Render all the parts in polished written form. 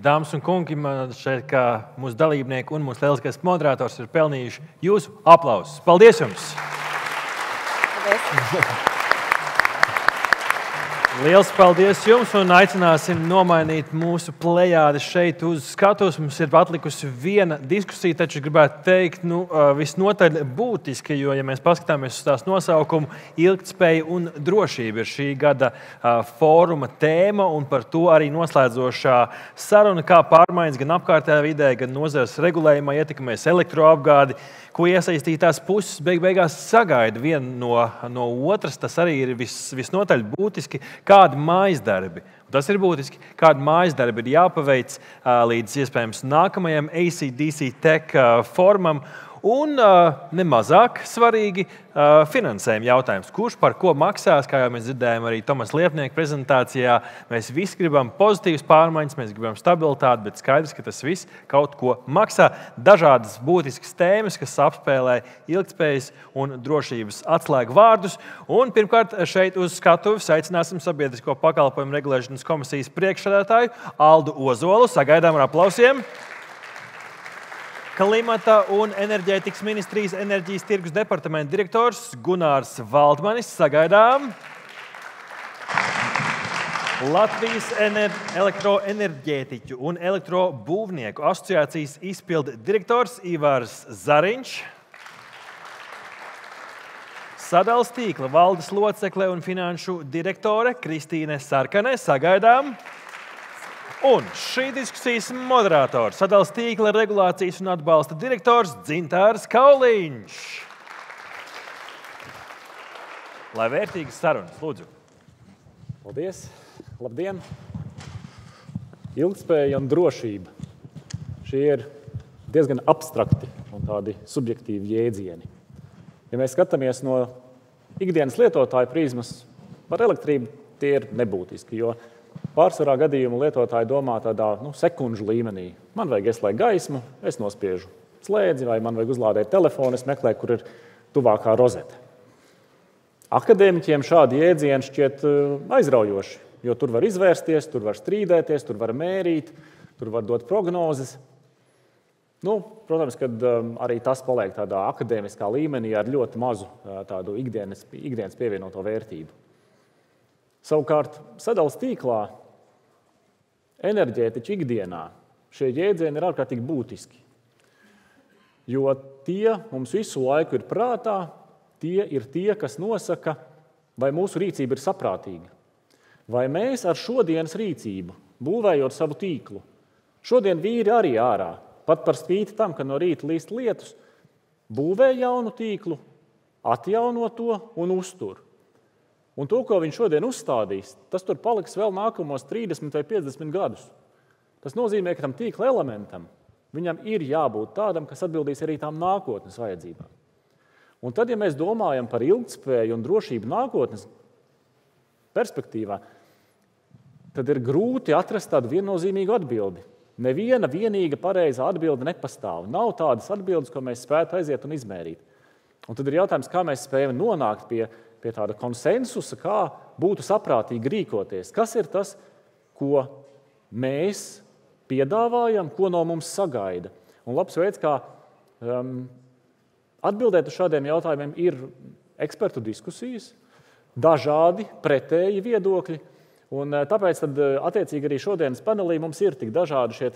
dāmas un kungi, man šeit kā mūsu dalībnieki un mūsu lieliskais moderators ir pelnījuši jūsu aplausus. Paldies jums! Paldies! Liels paldies jums un aicināsim nomainīt mūsu plejādi šeit uz skatuves. Mums ir atlikusi viena diskusija, taču gribētu teikt, visnotaļ būtiski, jo, ja mēs paskatāmies uz tās nosaukumu, ilgtspēja un drošība ir šī gada fóruma tēma un par to arī noslēdzošā saruna, kā pārmaiņas gan apkārtējā vidē, gan nozares regulējumā ietekmēs elektroapgādi, ko iesaistītās puses beigās sagaida viena no otras. Tas arī ir visnotaļ būtiski. Kādi mājasdarbi, tas ir būtiski, kādi mājasdarbi ir jāpaveic līdz iespējams nākamajam ACDC Tech fórumam. Un nemazāk svarīgi finansējuma jautājums. Kurš par ko maksās, kā jau mēs dzirdējām arī Tomas Liepnieka prezentācijā. Mēs visi gribam pozitīvas pārmaiņas, mēs gribam stabilitāti, bet skaidrs, ka tas viss kaut ko maksā. Dažādas būtiskas tēmas, kas apspēlē ilgtspējas un drošības atslēgu vārdus. Un pirmkārt šeit uz skatuves aicināsim Sabiedrisko pakalpojumu regulēšanas komisijas priekšsēdētāju Aldu Ozolu. Sagaidām ar aplausiem. Klimata un enerģētikas ministrijas enerģijas tirgus departamenta direktors Gunārs Valdmanis. Sagaidām. Latvijas elektroenerģētiķu un elektrobūvnieku asociācijas izpildu direktors Ivars Zariņš. Sadales tīkla valdes locekle un finanšu direktore Kristīne Sarkane. Sagaidām. Un šī diskusijas moderators, sadales tīkla regulācijas un atbalsta direktors Dzintārs Kauliņš. Lai vērtīgas sarunas, lūdzu. Paldies. Labdien. Ilgtspēja un drošība. Šie ir diezgan abstrakti un tādi subjektīvi jēdzieni. Ja mēs skatāmies no ikdienas lietotāju prizmas, par elektrību tie ir nebūtiski, jo pārsvarā gadījumu lietotāji domā tādā sekundžu līmenī. Man vajag ieslēgt gaismu, es nospiežu slēdzi, vai man vajag uzlādēt telefonu, es meklēju, kur ir tuvākā rozete. Akadēmiķiem šādi jēdzieni šķiet aizraujoši, jo tur var izvērsties, tur var strīdēties, tur var mērīt, tur var dot prognozes. Protams, kad arī tas paliek tādā akadēmiskā līmenī ar ļoti mazu tādu ikdienas pievienoto vērtību. Savukārt, sadales tīklā, enerģētiķu ikdienā šie jēdzieni ir ārkārtīgi būtiski, jo tie mums visu laiku ir prātā, tie ir tie, kas nosaka, vai mūsu rīcība ir saprātīga. Vai mēs ar šodienas rīcību, būvējot savu tīklu, šodien vīri arī ārā, pat par spīti tam, ka no rīta līst lietus, būvē jaunu tīklu, atjauno to un uztur. Un to, ko viņš šodien uzstādīs, tas tur paliks vēl nākamos 30 vai 50 gadus. Tas nozīmē, ka tam tīkla elementam viņam ir jābūt tādam, kas atbildīs arī tām nākotnes vajadzībām. Un tad, ja mēs domājam par ilgtspēju un drošību nākotnes perspektīvā, tad ir grūti atrast tādu viennozīmīgu atbildi. Neviena vienīga pareiza atbilde nepastāv. Nav tādas atbildes, ko mēs spētu aiziet un izmērīt. Un tad ir jautājums, kā mēs spējam nonākt pie tāda konsensusa, kā būtu saprātīgi rīkoties. Kas ir tas, ko mēs piedāvājam, ko no mums sagaida? Un labs veids, kā atbildēt uz šādiem jautājumiem, ir ekspertu diskusijas, dažādi pretēji viedokļi. Un tāpēc tad, attiecīgi arī šodienas panelī mums ir tik dažādi šie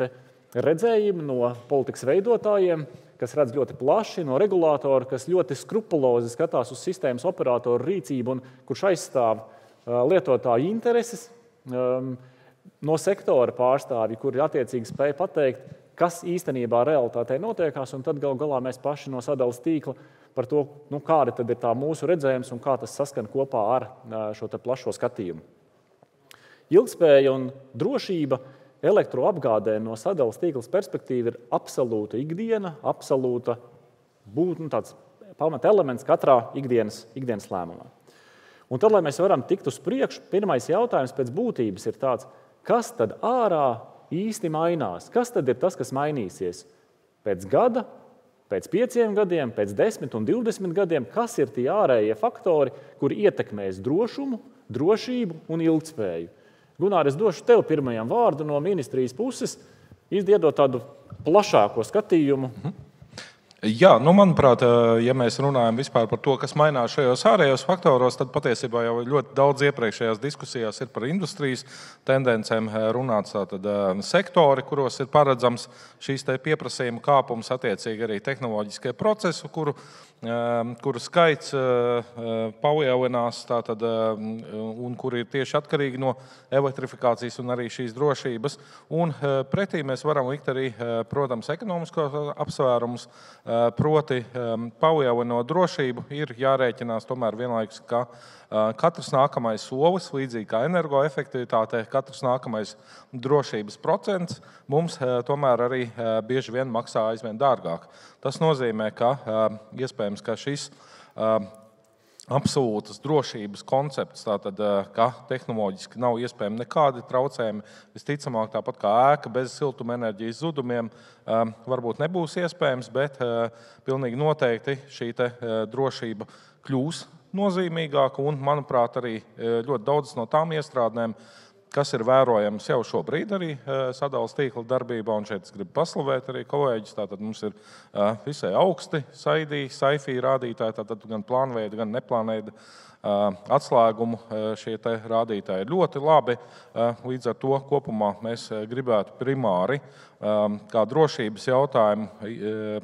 redzējumi no politikas veidotājiem, kas redz ļoti plaši, no regulātora, kas ļoti skrupulozi skatās uz sistēmas operatoru rīcību un kurš aizstāv lietotāju intereses, no sektora pārstāvji, kuri attiecīgi spēj pateikt, kas īstenībā realitātē notiekās, un tad galā mēs paši no sadales tīkla par to, kāda tad ir tā mūsu redzējums un kā tas saskan kopā ar šo plašo skatījumu. Ilgtspēja un drošība elektroapgādē no sadales tīklas perspektīva ir absolūta ikdiena, absolūta tāds pamat elements katrā ikdienas lēmumā. Un tad, lai mēs varam tikt uz priekšu, pirmais jautājums pēc būtības ir tāds, kas tad ārā īsti mainās? Kas tad ir tas, kas mainīsies pēc gada, pēc 5 gadiem, pēc 10 un 20 gadiem? Kas ir tie ārējie faktori, kuri ietekmēs drošumu, drošību un ilgtspēju? Gunār, es došu tev pirmajam vārdu no ministrijas puses. iedot tādu plašāko skatījumu. Jā, manuprāt, ja mēs runājam vispār par to, kas mainās šajos ārējos faktoros, tad patiesībā jau ļoti daudz iepriekšējās diskusijās ir par industrijas tendencēm runāts. Tātad sektori, kuros ir paredzams šīs pieprasījuma kāpums, attiecīgi arī tehnoloģiskie procesi, kuru skaits palielinās un kuri ir tieši atkarīgi no elektrifikācijas un arī šīs drošības. Un pretī mēs varam likt arī, protams, ekonomiskos apsvērumus. Proti, palielinot drošību, ir jārēķinās tomēr vienlaikus, ka katrs nākamais solis, līdzīgi kā energoefektivitāte, katrs nākamais drošības procents mums tomēr arī bieži vien maksā aizvien dārgāk. Tas nozīmē, ka iespējams, ka šis absolūtas drošības koncepts, tātad, ka tehnoloģiski nav iespējami nekādi traucējumi, visticamāk tāpat kā ēka bez siltumenerģijas zudumiem, varbūt nebūs iespējams, bet pilnīgi noteikti šī drošība kļūs nozīmīgāka un, manuprāt, arī ļoti daudz no tām iestrādnēm, kas ir vērojams jau šobrīd arī sadales tīkla darbībā, un šeit es gribu paslavēt arī kolēģis, tātad mums ir visai augsti SAIFI rādītāji, tātad gan plānveida, gan neplānveida atslēgumu šie rādītāji ir ļoti labi. Līdz ar to kopumā mēs gribētu primāri kā drošības jautājumu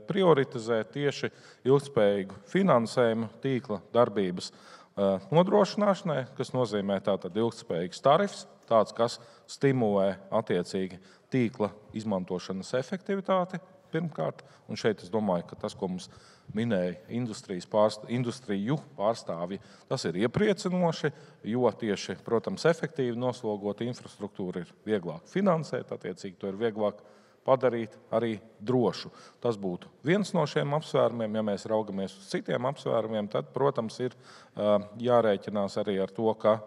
prioritizēt tieši ilgspējīgu finansējumu tīkla darbības nodrošināšanai, kas nozīmē tātad ilgspējīgs tarifs, tāds, kas stimulē attiecīgi tīkla izmantošanas efektivitāti pirmkārt. Un šeit es domāju, ka tas, ko mums minēja industriju pārstāvji, tas ir iepriecinoši, jo tieši, protams, efektīvi noslogot infrastruktūru ir vieglāk finansēt, attiecīgi to ir vieglāk padarīt arī drošu. Tas būtu viens no šiem apsvērumiem. Ja mēs raugamies uz citiem apsvērumiem, tad, protams, ir jārēķinās arī ar to, ka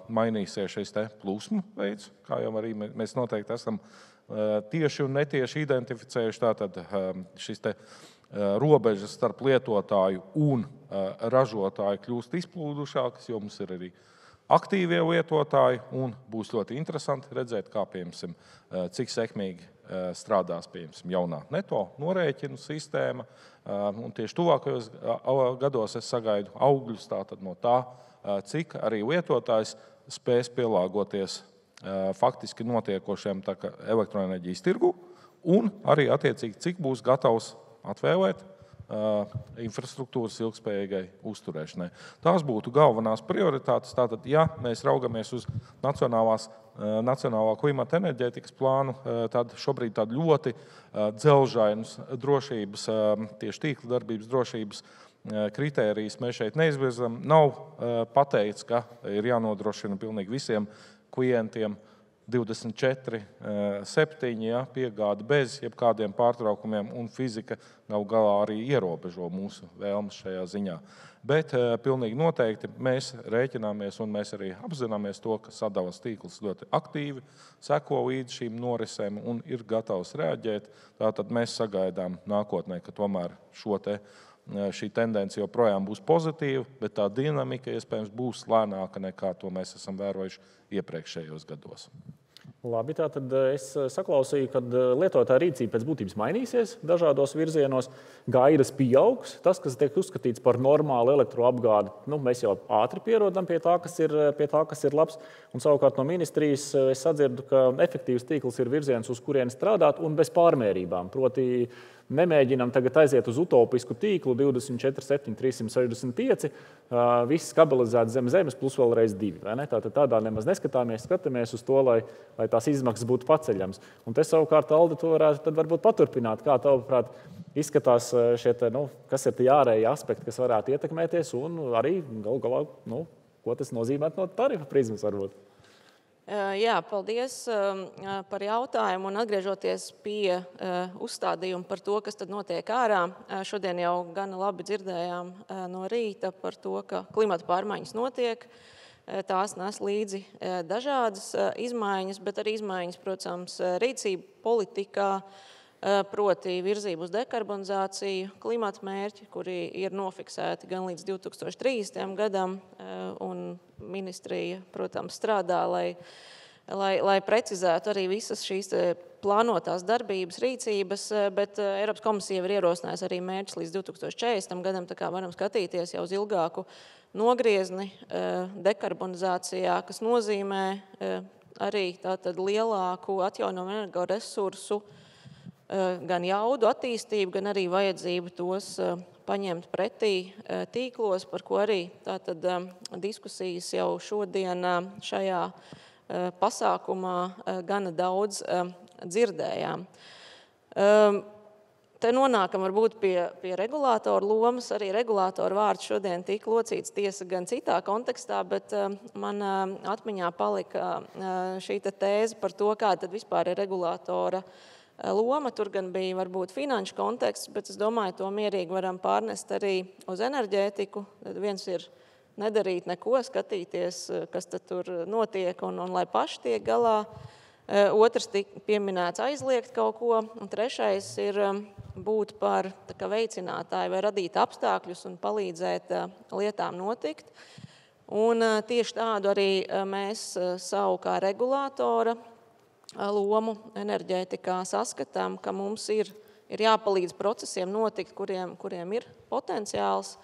mainīsies šis plūsmu veids, kā jau arī mēs noteikti esam tieši un netieši identificējuši. Tātad šis robežas starp lietotāju un ražotāju kļūst izplūdušākas, jo mums ir arī aktīvie lietotāji, un būs ļoti interesanti redzēt, kā, piemēram, cik sekmīgi strādās, piemēram, jaunā neto norēķinu sistēma. Un tieši tuvākajos gados es sagaidu augļus tātad no tā, cik arī lietotājs spēs pielāgoties faktiski notiekošiem elektroenerģijas tirgu, un arī attiecīgi, cik būs gatavs atvēlēt infrastruktūras ilgspējīgai uzturēšanai. Tās būtu galvenās prioritātes. Tātad, ja mēs raugamies uz nacionālā klimata enerģētikas plānu, tad šobrīd tādu ļoti dzelžainus drošības, tieši tīkla darbības drošības kritērijas mēs šeit neizvirzam. Nav pateikts, ka ir jānodrošina pilnīgi visiem klientiem 24/7 piegāde bez jebkādiem pārtraukumiem, un fizika gal galā arī ierobežo mūsu vēlmes šajā ziņā. Bet pilnīgi noteikti mēs rēķināmies un mēs arī apzināmies to, ka sadales tīkls ļoti aktīvi seko līdz šīm norisēm un ir gatavs reaģēt. Tātad mēs sagaidām nākotnē, ka tomēr šī tendence joprojām būs pozitīva, bet tā dinamika iespējams būs lēnāka nekā to mēs esam vērojuši iepriekšējos gados. Labi, tātad es saklausīju, ka lietotāja rīcība pēc būtības mainīsies dažādos virzienos, gaidas pieaugs. Tas, kas tiek uzskatīts par normālu elektroapgādi, mēs jau ātri pierodam pie tā, kas ir labs. Un savukārt no ministrijas es sadzirdu, ka efektīvs tīkls ir virziens, uz kurieni strādāt un bez pārmērībām. Proti, nemēģinām tagad aiziet uz utopisku tīklu 24/7, 365, viss kabelizēts zem zemes plus vēlreiz 2. Tātad tādā nemaz neskatāmies, skatāmies uz to, lai tās izmaksas būtu paceļams. Un te savukārt, Alde, to varētu tad varbūt paturpināt. Kā tavuprāt izskatās šie, kas ir tie ārēji aspekti, kas varētu ietekmēties, un arī galu galā, ko tas nozīmē no tarifa prizmas varbūt? Jā, paldies par jautājumu. Un atgriežoties pie uzstādījuma par to, kas tad notiek ārā, šodien jau gana labi dzirdējām no rīta par to, ka klimata pārmaiņas notiek. Tās nes līdzi dažādas izmaiņas, bet arī izmaiņas, protams, rīcība politikā, proti virzību uz dekarbonizāciju, klimata mērķi, kuri ir nofiksēti gan līdz 2030. gadam, un ministrija, protams, strādā, lai lai precizētu arī visas šīs plānotās darbības, rīcības, bet Eiropas komisija ir ierosinājusi arī mērķus līdz 2040. gadam, tā kā varam skatīties jau uz ilgāku nogriezni dekarbonizācijā, kas nozīmē arī tātad lielāku atjaunojumu energoresursu gan jaudu attīstību, gan arī vajadzību tos paņemt pretī tīklos, par ko arī tātad diskusijas jau šodien šajā pasākumā gana daudz dzirdējām. Te nonākam varbūt pie regulātora lomas. Arī regulātora vārds šodien tika locīts tiesa gan citā kontekstā, bet man atmiņā palika šī tēze par to, kā tad vispār ir regulātora loma. Tur gan bija varbūt finanšu konteksts, bet es domāju, to mierīgi varam pārnest arī uz enerģētiku. Viens ir nedarīt neko, skatīties, kas tad tur notiek un lai paši tiek galā. Otrs tika pieminēts aizliegt kaut ko, un trešais ir būt par veicinātāju vai radīt apstākļus un palīdzēt lietām notikt. Un tieši tādu arī mēs savu kā regulātora lomu enerģētikā saskatām, ka mums ir jāpalīdz procesiem notikt, kuriem ir potenciāls.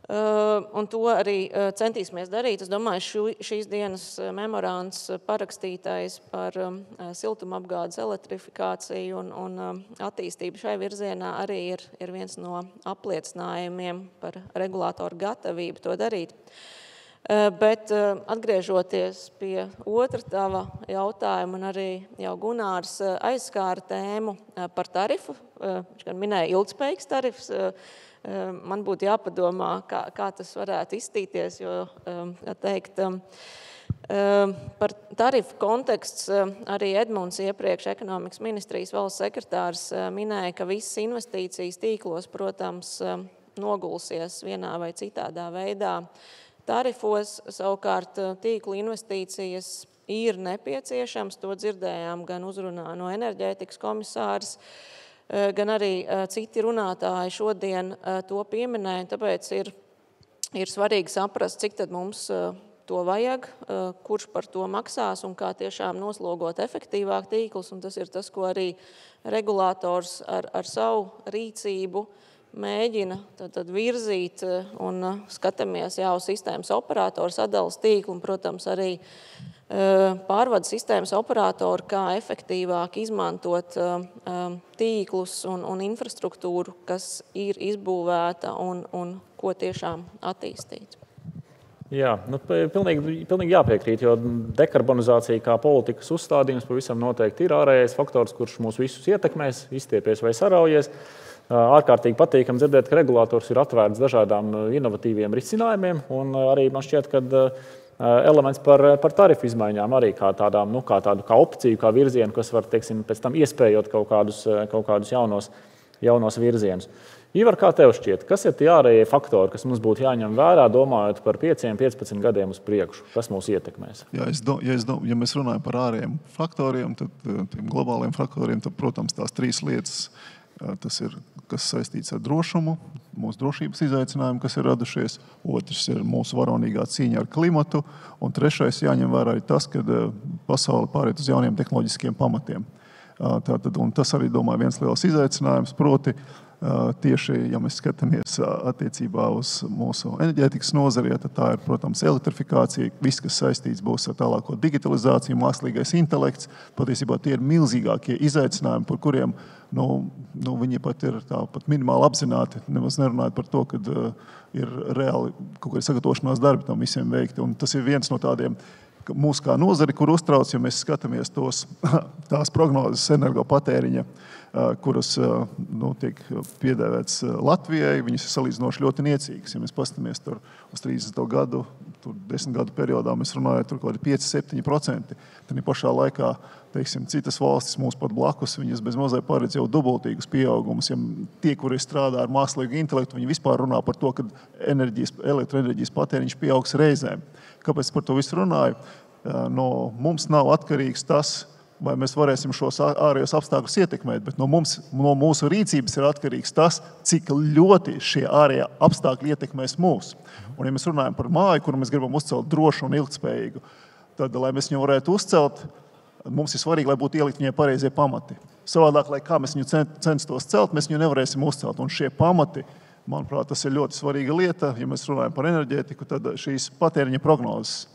Un to arī centīsimies darīt. Es domāju, šīs dienas memorands parakstītais par siltumapgādes elektrifikāciju un attīstību šai virzienā arī ir viens no apliecinājumiem par regulātoru gatavību to darīt. Bet atgriežoties pie otra tava jautājuma, un arī jau Gunārs aizskāra tēmu par tarifu, viņš gan minēja ilgspējīgs tarifs, man būtu jāpadomā, kā tas varētu izstīties, jo teikt, par tarifu konteksts arī Edmunds iepriekš ekonomikas ministrijas valsts sekretārs minēja, ka visas investīcijas tīklos, protams, nogulsies vienā vai citādā veidā tarifos. Savukārt tīklu investīcijas ir nepieciešams, to dzirdējām gan uzrunā no enerģētikas komisārs, gan arī citi runātāji šodien to pieminēja, tāpēc ir svarīgi saprast, cik tad mums to vajag, kurš par to maksās un kā tiešām noslogot efektīvāk tīklus, un tas ir tas, ko arī regulators ar savu rīcību mēģina tad virzīt un skatāmies jau sistēmas operatoru sadalas tīklu un, protams, arī pārvades sistēmas operātori, kā efektīvāk izmantot tīklus un infrastruktūru, kas ir izbūvēta un ko tiešām attīstīt. Jā, pilnīgi jāpiekrīt, jo dekarbonizācija kā politikas uzstādījums pavisam noteikti ir ārējais faktors, kurš mūs visus ietekmēs, izstiepies vai saraujies. Ārkārtīgi patīkam dzirdēt, ka regulators ir atvērts dažādām inovatīviem risinājumiem, un arī man šķiet, ka elements par tarifu izmaiņām arī kā tādu kā opciju, kā virzienu, kas var, teiksim, pēc tam iespējot kaut kādus jaunos virzienus. Ivar, kā tev šķiet, kas ir tie ārējie faktori, kas mums būtu jāņem vērā, domājot par 5-15 gadiem uz priekšu? Kas mūs ietekmēs? Ja mēs runājam par ārējiem faktoriem, tad tiem globāliem faktoriem, tad, protams, tās trīs lietas, tas ir, kas saistīts ar drošumu, mūsu drošības izaicinājumu, kas ir radušies. Otrs ir mūsu varonīgā cīņa ar klimatu. Un trešais jāņem vērā arī tas, ka pasaule pāriet uz jauniem tehnoloģiskiem pamatiem. Un tas arī, domāju, viens liels izaicinājums, proti tieši, ja mēs skatāmies attiecībā uz mūsu enerģētikas nozari, tad tā ir, protams, elektrifikācija, viss, kas saistīts būs ar tālāko digitalizāciju, mākslīgais intelekts. Patiesībā tie ir milzīgākie izaicinājumi, par kuriem viņi pat ir tāpat minimāli apzināti, nemaz nerunājot par to, ka ir reāli kaut kādi sagatavošanās darbi tam visiem veikti. Un tas ir viens no tādiem mūsu kā nozari, kur uztrauc, ja mēs skatāmies tās prognozes energopatēriņa, kuras tiek piedēvēts Latvijai, viņas ir salīdzinoši ļoti niecīgas. Ja mēs paskatāmies tur uz 30. gadu, 10 gadu periodā, mēs runājam tur kaut kādi 5-7%. Tad pašā laikā, teiksim, citas valstis mūs pat blakus, viņas bez mazai paredz jau dubultīgus pieaugumus. Ja tie, kuri strādā ar mākslīgu intelektu, viņi vispār runā par to, ka elektroenerģijas patēriņš pieaugs reizēm. Kāpēc par to visu runāju? Mums nav atkarīgs tas, vai mēs varēsim šos ārējos apstākļus ietekmēt, bet no mūsu rīcības ir atkarīgs tas, cik ļoti šie ārējie apstākļi ietekmēs mūs. Un ja mēs runājam par māju, kuru mēs gribam uzcelt drošu un ilgtspējīgu, tad, lai mēs viņu varētu uzcelt, mums ir svarīgi, lai būtu ielikt viņai pareizie pamati. Savādāk, lai kā mēs viņu censtos celt, mēs viņu nevarēsim uzcelt. Un šie pamati, manuprāt, tas ir ļoti svarīga lieta. Ja mēs runājam par enerģētiku, tad šīs patēriņa prognozes.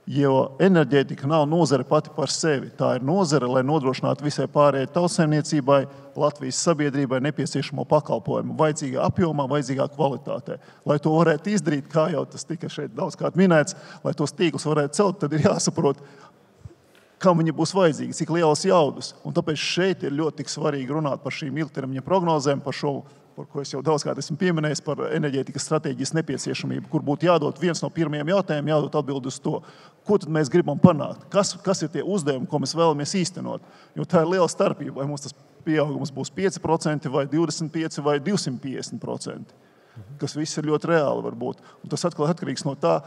Jo enerģētika nav nozare pati par sevi. Tā ir nozare, lai nodrošinātu visai pārējai tautsaimniecībai, Latvijas sabiedrībai nepieciešamo pakalpojumu vajadzīgā apjomā, vajadzīgā kvalitātē. Lai to varētu izdarīt, kā jau tas tika šeit daudzkārt minēts, lai tos tīklus varētu celt, tad ir jāsaprot, kam viņi būs vajadzīgi, cik lielas jaudas. Un tāpēc šeit ir ļoti svarīgi runāt par šīm ilgtermiņa prognozēm, par šo, par ko es jau daudzkārt esmu pieminējis, par enerģētikas stratēģijas nepieciešamību, kur būtu jādod viens no pirmajiem jautājumiem, jādod atbildi uz to, ko tad mēs gribam panākt, kas ir tie uzdevumi, ko mēs vēlamies īstenot. Jo tā ir liela starpība, vai mums tas pieaugums būs 5% vai 25% vai 250%, kas viss ir ļoti reāli varbūt. Un tas atkal atkarīgs no tā,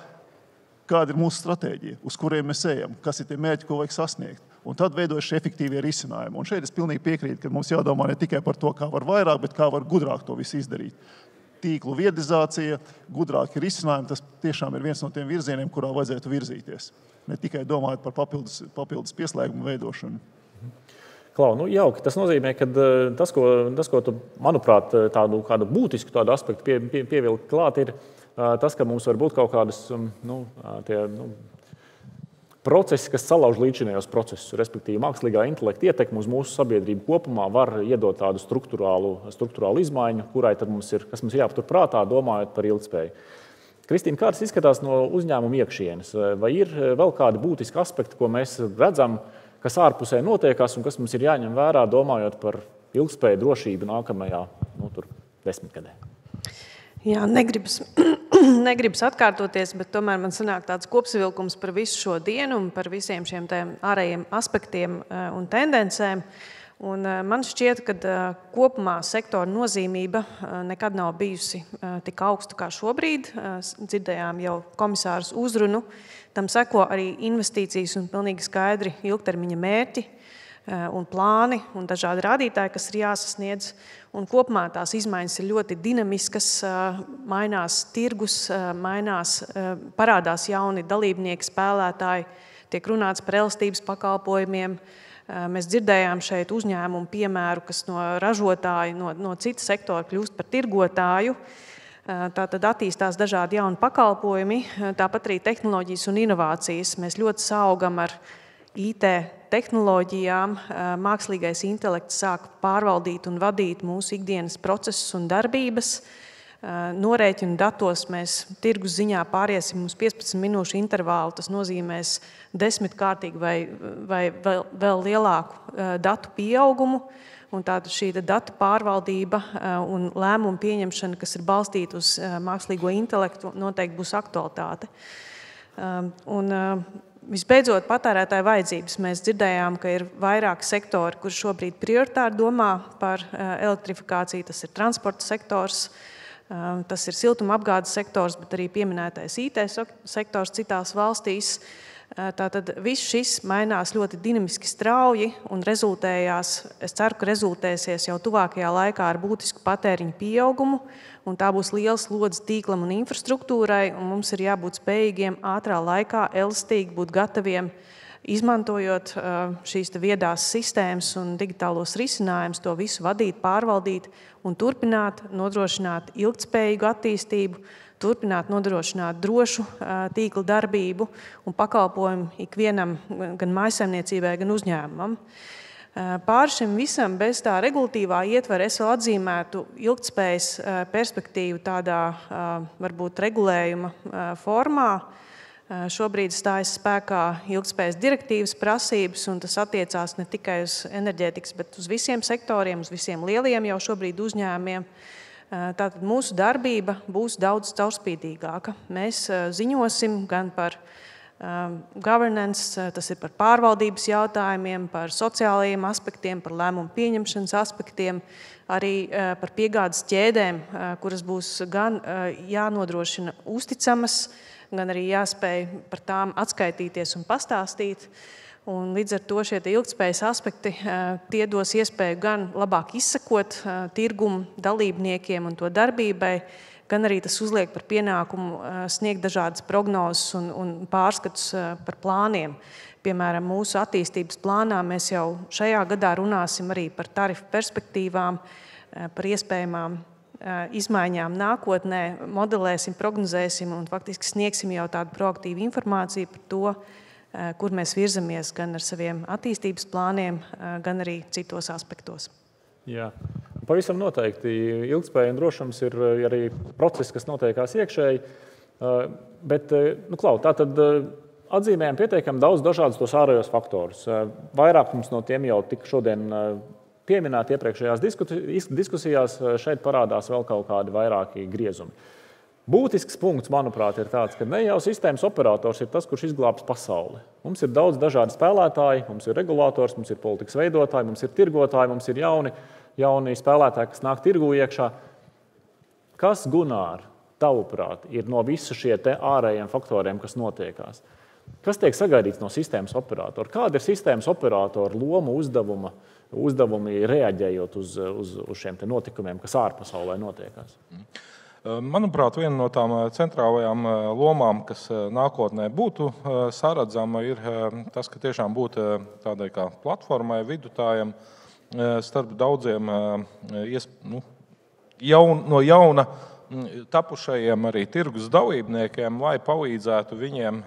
kāda ir mūsu stratēģija, uz kuriem mēs ejam, kas ir tie mērķi, ko vajag sasniegt. Un tad veidojas šie efektīvie risinājumi. Un šeit es pilnīgi piekrītu, ka mums jādomā ne tikai par to, kā var vairāk, bet kā var gudrāk to visu izdarīt. Tīklu viedizācija, gudrāki risinājumi, tas tiešām ir viens no tiem virzieniem, kurā vajadzētu virzīties. Ne tikai domājot par papildus pieslēgumu veidošanu. Klau, jauki. Tas nozīmē, ka tas, ko tu, manuprāt, kādu būtisku tādu aspektu pievilkt klāt, ir tas, ka mums var būt kaut kādas procesi, kas salauž līdzinējos procesus, respektīvi mākslīgā intelekta ietekme uz mūsu sabiedrību kopumā var iedot tādu struktūrālu izmaiņu, kas mums ir jāpatur prātā, domājot par ilgtspēju. Kristīna, kā tas izskatās no uzņēmuma iekšienes? Vai ir vēl kādi būtiski aspekti, ko mēs redzam, kas ārpusē notiekās un kas mums ir jāņem vērā, domājot par ilgtspēju drošību nākamajā 10 gadē? Jā, negribas atkārtoties, bet tomēr man sanāk tāds kopsavilkums par visu šo dienu un par visiem šiem ārējiem aspektiem un tendencēm. Un man šķiet, ka kopumā sektora nozīmība nekad nav bijusi tik augsta kā šobrīd. Dzirdējām jau komisāras uzrunu. Tam seko arī investīcijas un pilnīgi skaidri ilgtermiņa mērķi un plāni un dažādi rādītāji, kas ir jāsasniedz. Un kopumā tās izmaiņas ir ļoti dinamiskas, mainās tirgus, parādās jauni dalībnieki, spēlētāji, tiek runāts par elastības pakalpojumiem. Mēs dzirdējām šeit uzņēmumu piemēru, kas no ražotāja, no cita sektora kļūst par tirgotāju. Tātad attīstās dažādi jauni pakalpojumi, tāpat arī tehnoloģijas un inovācijas. Mēs ļoti saugam ar IT tehnoloģijām, mākslīgais intelekts sāk pārvaldīt un vadīt mūsu ikdienas procesus un darbības. Norēķinu datos mēs tirgus ziņā pāriesim uz 15 minūšu intervālu. Tas nozīmēs 10-kārtīgu vai vēl lielāku datu pieaugumu. Un tātad šī datu pārvaldība un lēmumu pieņemšana, kas ir balstīta uz mākslīgo intelektu, noteikti būs aktualitāte. Visbeidzot, patērētāju vajadzības. Mēs dzirdējām, ka ir vairāki sektori, kur šobrīd prioritāri domā par elektrifikāciju. Tas ir transporta sektors, tas ir siltumapgādes sektors, bet arī pieminētais IT sektors citās valstīs. Tātad viss šis mainās ļoti dinamiski strauji un rezultējās, es ceru, ka rezultēsies jau tuvākajā laikā ar būtisku patēriņu pieaugumu, un tā būs liels slodze tīklam un infrastruktūrai, un mums ir jābūt spējīgiem ātrā laikā, elastīgi būt gataviem, izmantojot šīs viedās sistēmas un digitālos risinājumus, to visu vadīt, pārvaldīt un turpināt nodrošināt ilgtspējīgu attīstību, turpināt nodrošināt drošu tīkla darbību un pakalpojumu ikvienam, gan mājsaimniecībai, gan uzņēmumam. Pāri šim visam bez tā regulatīvā ietvera es vēl atzīmētu ilgtspējas perspektīvu tādā varbūt regulējuma formā. Šobrīd stājas spēkā ilgtspējas direktīvas prasības, un tas attiecās ne tikai uz enerģētikas, bet uz visiem sektoriem, uz visiem lieliem jau šobrīd uzņēmumiem. Tātad mūsu darbība būs daudz caurspīdīgāka. Mēs ziņosim gan par governance, tas ir par pārvaldības jautājumiem, par sociālajiem aspektiem, par lēmumu pieņemšanas aspektiem, arī par piegādes ķēdēm, kuras būs gan jānodrošina uzticamas, gan arī jāspēj par tām atskaitīties un pastāstīt. Un līdz ar to šie ilgtspējas aspekti tie dos iespēju gan labāk izsekot tirgumu dalībniekiem un to darbībai, gan arī tas uzliek par pienākumu sniegt dažādas prognozes un pārskatus par plāniem. Piemēram, mūsu attīstības plānā mēs jau šajā gadā runāsim arī par tarifu perspektīvām, par iespējamām izmaiņām nākotnē, modelēsim, prognozēsim un faktiski sniegsim jau tādu proaktīvu informāciju par to, kur mēs virzamies gan ar saviem attīstības plāniem, gan arī citos aspektos. Jā. Pavisam noteikti ilgtspēja un drošums ir arī process, kas notiekās iekšēji, bet, tātad atzīmējam pietiekami daudz dažādus tos ārējos faktorus. Vairāk mums no tiem jau tika šodien pieminēti iepriekšējās diskusijās, šeit parādās vēl kaut kādi vairāki griezumi. Būtisks punkts, manuprāt, ir tāds, ka ne jau sistēmas operators ir tas, kurš izglābs pasauli. Mums ir daudz dažādi spēlētāji, mums ir regulators, mums ir politikas veidotāji, mums ir tirgotāji, mums ir jauni spēlētāji, kas nāk tirgū iekšā. Kas, Gunār, tavuprāt, ir no visu šie te ārējiem faktoriem, kas notiekās? Kas tiek sagaidīts no sistēmas operatora? Kāda ir sistēmas operatora loma, uzdevumi reaģējot uz šiem te notikumiem, kas ārpasaulē notiekās? Manuprāt, viena no tām centrālajām lomām, kas nākotnē būtu saredzama, ir tas, ka tiešām būtu tādai kā platformai, vidutājiem starp daudziem no jauna tapušajiem arī tirgus dalībniekiem, lai palīdzētu viņiem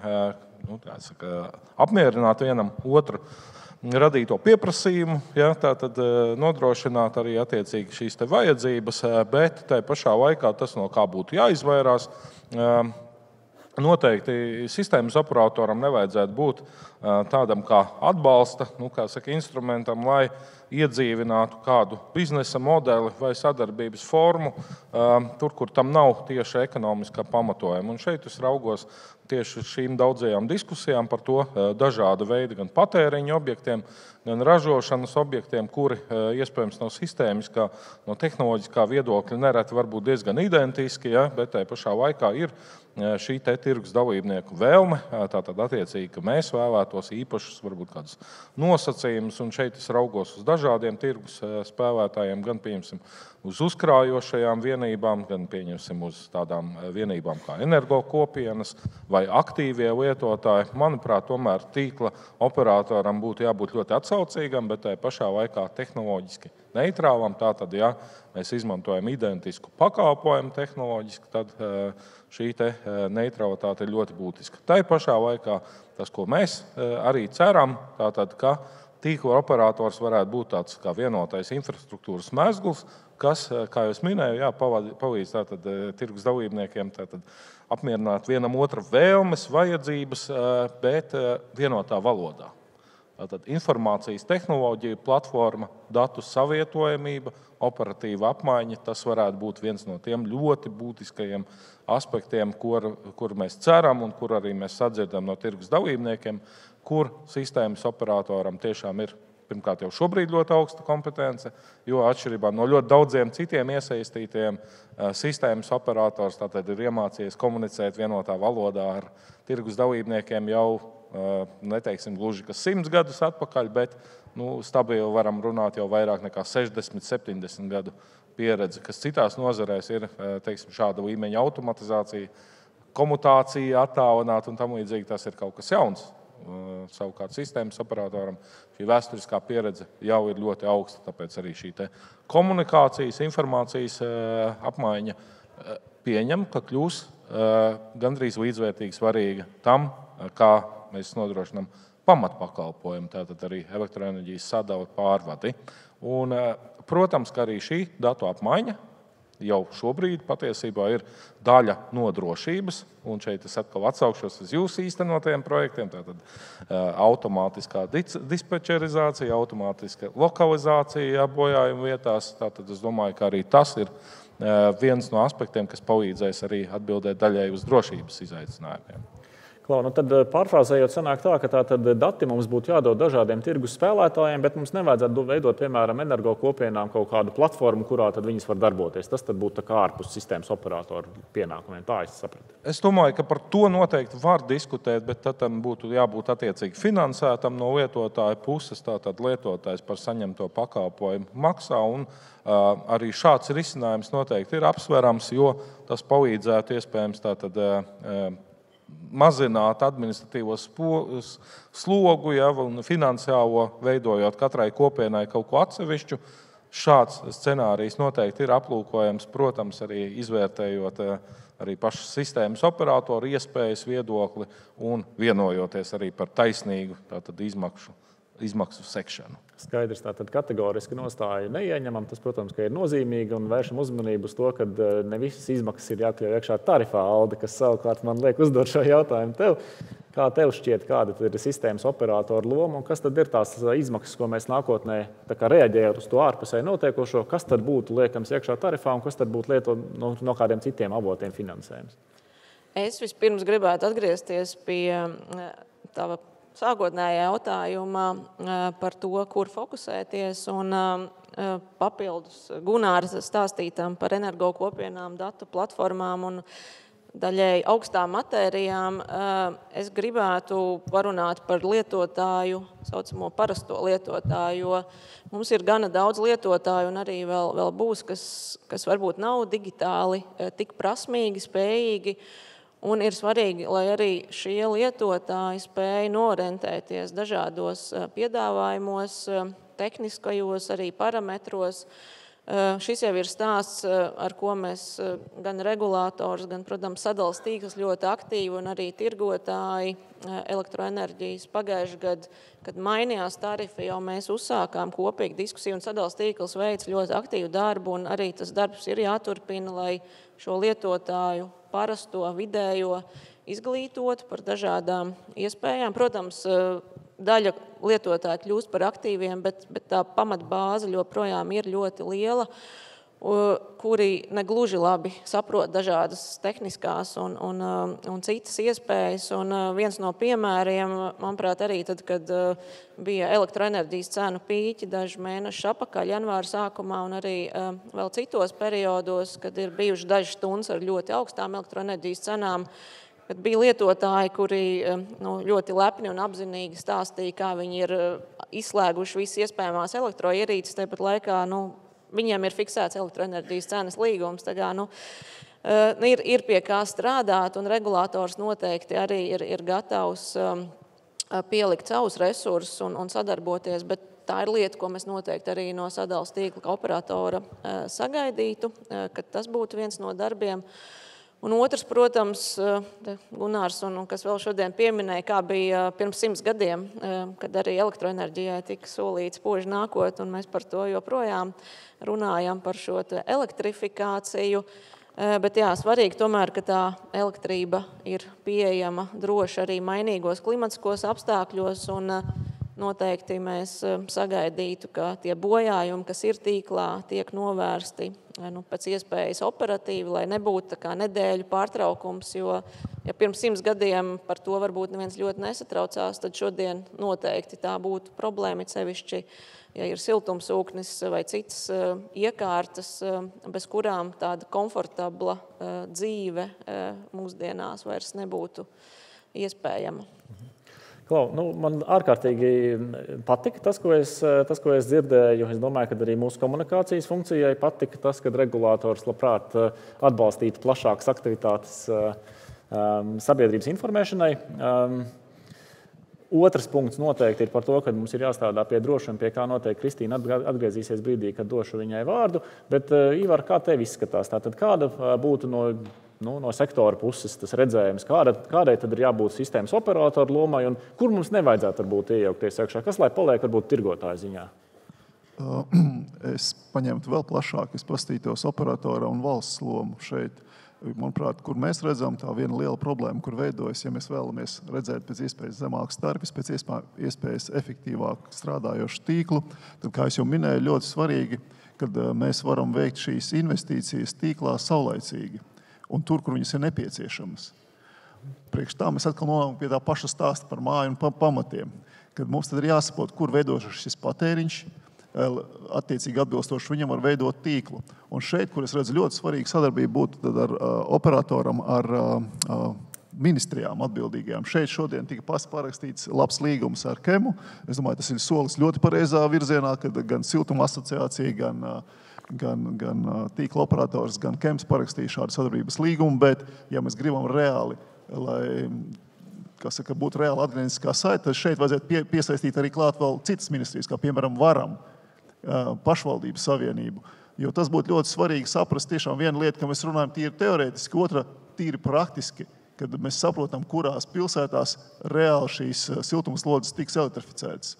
apmierināt vienam otru radīto pieprasījumu, tātad nodrošināt arī attiecīgi šīs te vajadzības, bet tai pašā laikā tas, no kā būtu jāizvairās, noteikti sistēmas operatoram nevajadzētu būt tādam kā atbalsta, instrumentam, lai iedzīvinātu kādu biznesa modeli vai sadarbības formu, tur, kur tam nav tieši ekonomiskā pamatojuma. Un šeit es raugos tieši šīm daudzajām diskusijām par to dažādu veidu gan patēriņu objektiem, gan ražošanas objektiem, kuri iespējams no sistēmiskā, no tehnoloģiskā viedokļa nereti var būt diezgan identiski, bet tai pašā laikā ir šī te tirgus dalībnieku vēlme, tātad attiecīgi, ka mēs vēlētos īpašus, varbūt kādus nosacījumus, un šeit es raugos uz dažādiem tirgus spēlētājiem, gan pieņemsim uz uzkrājošajām vienībām, gan pieņemsim uz tādām vienībām kā energokopienas vai aktīvie lietotāji. Manuprāt, tomēr tīkla operatoram būtu jābūt ļoti atsaucīgam, bet tai pašā laikā tehnoloģiski neitrālam. Tātad, ja mēs izmantojam identisku pakalpojumu tehnoloģiski, tad šī te neutralitāte ir ļoti būtiska. Tai pašā laikā tas, ko mēs arī ceram, tātad, ka tīkla operators varētu būt tāds kā vienotais infrastruktūras mezgls, kas, kā jau minēju, palīdz tātad tirgus dalībniekiem tātad apmierināt vienam otru vēlmes, vajadzības, bet vienotā valodā. Tātad informācijas tehnoloģija, platforma, datu savietojamība, operatīva apmaiņa, tas varētu būt viens no tiem ļoti būtiskajiem aspektiem, kur mēs ceram un kur arī mēs sadzirdam no tirgus dalībniekiem, kur sistēmas operatoram tiešām ir pirmkārt jau šobrīd ļoti augsta kompetence, jo atšķirībā no ļoti daudziem citiem iesaistītiem sistēmas operators tātad ir iemācījies komunicēt vienotā valodā ar tirgus dalībniekiem jau neteiksim gluži, ka 100 gadus atpakaļ, bet stabili varam runāt jau vairāk nekā 60, 70 gadu pieredze, kas citās nozarēs ir teiksim, šāda līmeņa automatizācija, komutācija, attālināt un tam līdzīgi tas ir kaut kas jauns. Savukārt sistēmas operatoram šī vēsturiskā pieredze jau ir ļoti augsta, tāpēc arī šī te komunikācijas, informācijas apmaiņa pieņem, ka kļūs gandrīz līdzvērtīgi svarīga tam, kā mēs nodrošinām pamatpakalpojumu, tātad arī elektroenerģijas sadali pārvadi. Un, protams, ka arī šī datu apmaiņa jau šobrīd patiesībā ir daļa no drošības, un šeit es atkal atsaukšos uz jūsu īstenotajiem projektiem, tātad automātiskā dispečerizācija, automātiska lokalizācija bojājuma vietās, tātad es domāju, ka arī tas ir viens no aspektiem, kas palīdzēs arī atbildēt daļai uz drošības izaicinājumiem. Klau, tad pārfrāzējot, sanāk tā, ka tātad dati mums būtu jādod dažādiem tirgus spēlētājiem, bet mums nevajadzētu veidot, piemēram, energo kopienām kaut kādu platformu, kurā tad viņas var darboties. Tas tad būtu tā kā ārpus sistēmas operatoru pienākumiem. Tā es sapratu. Es domāju, ka par to noteikti var diskutēt, bet tad tam būtu jābūt attiecīgi finansētam no lietotāja puses. Tātad lietotājs par saņemto pakalpojumu maksā, un arī šāds risinājums noteikti ir apsverams, jo tas palīdzētu iespējams tātad mazināt administratīvo slogu, un finansiālo, veidojot katrai kopienai kaut ko atsevišķu. Šāds scenārijs noteikti ir aplūkojams, protams, arī izvērtējot arī pašas sistēmas operatoru iespējas viedokli un vienojoties arī par taisnīgu tātad izmaksu sekšanu. Skaidrs, tātad kategoriski nostāja neieņemam. Tas, protams, ka ir nozīmīgi un vēršam uzmanību uz to, ka ne visas izmaksas ir jākļauj iekšā tarifā, Alde, kas savukārt man liek uzdot šo jautājumu tev. Kā tev šķiet, kāda ir sistēmas operatoru loma un kas tad ir tās izmaksas, ko mēs nākotnē reaģējot uz to ārpusē notiekošo, kas tad būtu liekams iekšā tarifā un kas tad būtu no kādiem citiem avotiem finansējums? Es vispirms gribētu atgriezties pie tava sākotnējā jautājumā par to, kur fokusēties, un papildus Gunāras stāstītam par energo kopienām, datu platformām un daļēji augstām matērijām. Es gribētu parunāt par lietotāju, saucamo parasto lietotāju, jo mums ir gana daudz lietotāju un arī vēl būs, kas varbūt nav digitāli tik prasmīgi, spējīgi. Un ir svarīgi, lai arī šie lietotāji spēj norentēties dažādos piedāvājumos, tehniskajos, arī parametros. Šis jau ir stāsts, ar ko mēs gan regulātors, gan, protams, sadales tīkls ļoti aktīvi un arī tirgotāji elektroenerģijas pagājušajā gadā, kad mainījās tarifi, jau mēs uzsākām kopīgu diskusiju un sadales tīkls veic ļoti aktīvu darbu, un arī tas darbs ir jāturpina, lai šo lietotāju parasto, vidējo izglītot par dažādām iespējām. Protams, daļa lietotāji kļūst par aktīviem, bet tā pamatbāze joprojām ir ļoti liela, kuri negluži labi saprot dažādas tehniskās un citas iespējas. Un viens no piemēriem, manuprāt, arī tad, kad bija elektroenerģijas cenu pīķi daži mēneši apakaļ, janvāra sākumā, un arī vēl citos periodos, kad ir bijuši dažas stundas ar ļoti augstām elektroenerģijas cenām, kad bija lietotāji, kuri ļoti lepni un apzinīgi stāstīja, kā viņi ir izslēguši visas iespējamās elektroierīces, tāpat laikā viņiem ir fiksēts elektroenerģijas cenas līgums. Tā kā, ir pie kā strādāt, un regulators noteikti arī ir gatavs pielikt savus resursus un sadarboties, bet tā ir lieta, ko mēs noteikti arī no sadales tīkla operatora sagaidītu, ka tas būtu viens no darbiem. Un otrs, protams, Gunārs, un kas vēl šodien pieminēja, kā bija pirms 100 gadiem, kad arī elektroenerģijai tika solīts spoži nākot, un mēs par to joprojām runājam par šo elektrifikāciju. Bet jā, svarīgi tomēr, ka tā elektrība ir pieejama droši arī mainīgos klimatiskos apstākļos, un noteikti mēs sagaidītu, ka tie bojājumi, kas ir tīklā, tiek novērsti pēc iespējas operatīvi, lai nebūtu tā kā nedēļu pārtraukums, jo ja pirms 100 gadiem par to varbūt neviens ļoti nesatraucās, tad šodien noteikti tā būtu problēma, sevišķi, ja ir siltumsūknis vai citas iekārtas, bez kurām tāda komfortabla dzīve mūsdienās vairs nebūtu iespējama. Klau, man ārkārtīgi patika tas, ko es dzirdēju. Es domāju, ka arī mūsu komunikācijas funkcijai patika tas, ka regulators labprāt atbalstītu plašākas aktivitātes sabiedrības informēšanai. Otrs punkts noteikti ir par to, ka mums ir jāstrādā pie drošuma, pie kā noteikti Kristīna atgriezīsies brīdī, kad došu viņai vārdu. Bet, Ivar, kā tev izskatās? Tātad kāda būtu no sektora puses tas redzējums, kādai tad ir jābūt sistēmas operatoru lomai un kur mums nevajadzētu varbūt iejaukties iekšā? Kas lai paliek varbūt tirgotāju ziņā? Es paņemtu vēl plašāk, es pastītos operatora un valsts lomu šeit. Manuprāt, kur mēs redzam tā viena liela problēma, kur veidojas, ja mēs vēlamies redzēt pēc iespējas zemākas tarifas, pēc iespējas efektīvāk strādājošu tīklu, tad, kā es jau minēju, ļoti svarīgi, kad mēs varam veikt šīs investīcijas tīklā saulaicīgi un tur, kur viņas ir nepieciešamas. priekš tā mēs atkal nonākam pie tā paša stāsta par māju un pamatiem, kad mums tad ir jāsaprot, kur veidošas šis patēriņš, attiecīgi atbilstoši viņam var veidot tīklu. Un šeit, kur es redzu ļoti svarīgu sadarbību, būtu tad ar operatoram, ar ministrijām atbildīgajām. Šeit šodien tika parakstīts labs līgums ar KEMU. Es domāju, tas ir solis ļoti pareizā virzienā, kad gan Siltuma asociācija, gan tīkla operators, gan KEMS parakstīja šādu sadarbības līgumu, bet ja mēs gribam reāli, lai būtu reāli atgriezniskā saite, tad šeit vajadzētu piesaistīt arī klāt vēl citas ministrijas, kā piemēram Varam, pašvaldības savienību. Jo tas būtu ļoti svarīgi saprast tiešām viena lieta, ka mēs runājam tīri teorētiski, otra tīri praktiski, kad mēs saprotam, kurās pilsētās reāli šīs siltumslodes tiks elektrificētas.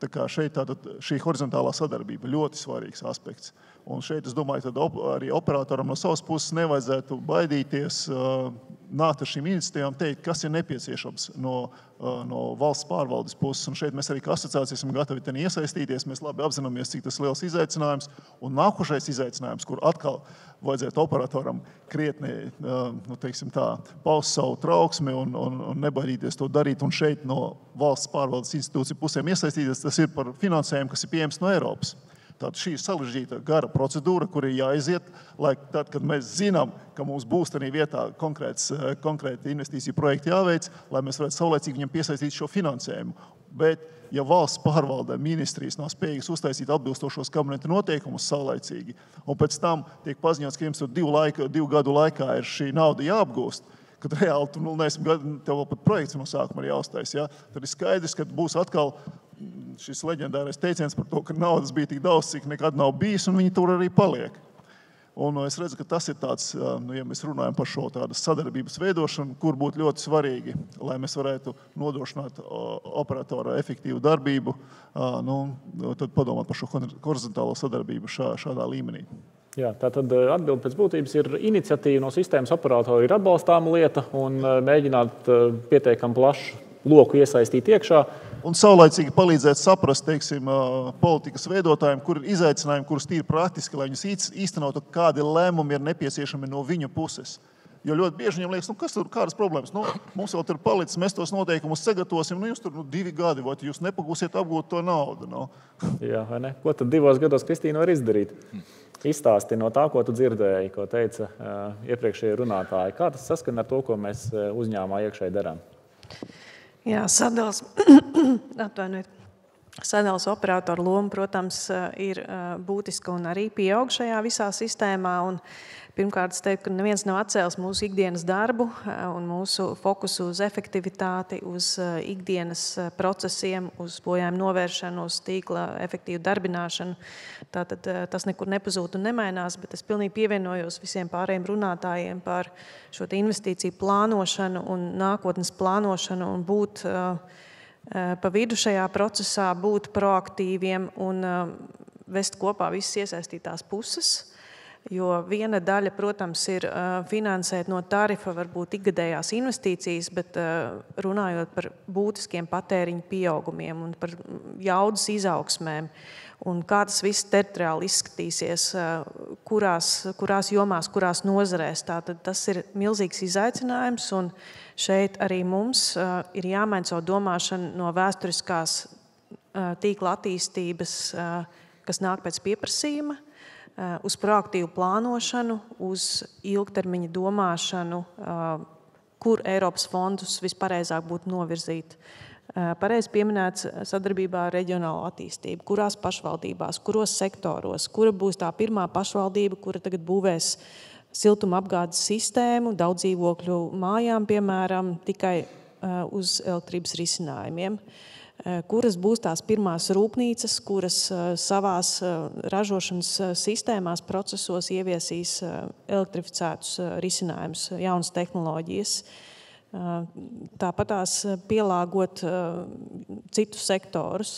Tā kā šeit šī horizontālā sadarbība ļoti svarīgs aspekts. Un šeit, es domāju, tad arī operatoram no savas puses nevajadzētu baidīties nākt ar šīm iniciatīvām, teikt, kas ir nepieciešams no valsts pārvaldes puses. Un šeit mēs arī kā asociācija esam gatavi tenī iesaistīties. Mēs labi apzināmies, cik tas liels izaicinājums. Un nākošais izaicinājums, kur atkal vajadzētu operatoram krietni, paust savu trauksmi un nebaidīties to darīt. Un šeit no valsts pārvaldes institūciju pusēm iesaistīties, tas ir par finansējumu, kas ir pieejams no Eiropas. Tātad šī ir sarežģīta gara procedūra, kur ir jāiziet, lai tad, kad mēs zinām, ka mums būs tādā vietā konkrēti investīciju projekti jāveic, lai mēs varētu saulēcīgi viņam piesaistīt šo finansējumu. Bet, ja valsts pārvaldē ministrijas nav spējīgas uztaisīt atbilstošos kabineta noteikumus saulēcīgi, un pēc tam tiek paziņots, ka jums tur 2 gadu laikā ir šī nauda jāapgūst, kad reāli tev vēl pat projekts no sākuma ir jāuztais, ja? Tad ir skaidrs, ka būs atkal šis leģendārais teiciens par to, ka naudas bija tik daudz, cik nekad nav bijis, un viņi tur arī paliek. Un es redzu, ka tas ir tāds, ja mēs runājam par šo tādas sadarbības veidošanu, kur būtu ļoti svarīgi, lai mēs varētu nodrošināt operatora efektīvu darbību, tad padomāt par šo horizontālo sadarbību šādā līmenī. Jā, tātad atbilde pēc būtības ir iniciatīva no sistēmas operatora ir atbalstāma lieta un mēģināt pietiekami plašu loku iesaistīt iekšā. Un saulaicīgi palīdzēt saprast, politikas veidotājiem, kur ir izaicinājumi, kurus tīri praktiski, lai viņus īstenotu, kādi lēmumi ir nepieciešami no viņu puses. Jo ļoti bieži viņam liekas, kas tur, kādas problēmas? Mums vēl tur palicis, mēs tos noteikumus sagatavosim, jūs tur 2 gadi, vai jūs nepagūsiet apgūt to naudu. Jā, vai ne? Ko tad 2 gados Kristīna var izdarīt? Izstāsti no tā, ko tu dzirdēji, ko teica iepriekšējie runātāji. Kā tas saskan ar to, ko mēs uzņēmā iekšēji darām? Jā, sadals operatoru loma, protams, ir būtiska un arī pieaug šajā visā sistēmā. Un pirmkārt, es teiktu, ka neviens nav atcēlis mūsu ikdienas darbu un mūsu fokusu uz efektivitāti, uz ikdienas procesiem, uz bojājumu novēršanu, uz tīkla efektīvu darbināšanu. Tātad tas nekur nepazūd un nemainās, bet es pilnīgi pievienojos visiem pārējiem runātājiem par šo investīciju plānošanu un nākotnes plānošanu un būt pa vidu šajā procesā, būt proaktīviem un vest kopā visas iesaistītās puses. Jo viena daļa, protams, ir finansēt no tarifa varbūt ikgadējās investīcijas, bet runājot par būtiskiem patēriņu pieaugumiem un par jaudas izaugsmēm un kā tas viss teritoriāli izskatīsies, kurās jomās, kurās nozarēs. Tātad tas ir milzīgs izaicinājums un šeit arī mums ir jāmaina savu domāšanu no vēsturiskās tīkla attīstības, kas nāk pēc pieprasījuma, uz proaktīvu plānošanu, uz ilgtermiņa domāšanu, kur Eiropas fondus vispareizāk būtu novirzīt. Pareizi pieminēts sadarbībā ar reģionālo attīstību, kurās pašvaldībās, kuros sektoros, kura būs tā pirmā pašvaldība, kura tagad būvēs siltuma apgādes sistēmu, daudz dzīvokļu mājām, piemēram, tikai uz elektrības risinājumiem. Kuras būs tās pirmās rūpnīcas, kuras savās ražošanas sistēmās, procesos ieviesīs elektrificētus risinājumus, jaunas tehnoloģijas. Tāpat tās pielāgot citus sektorus.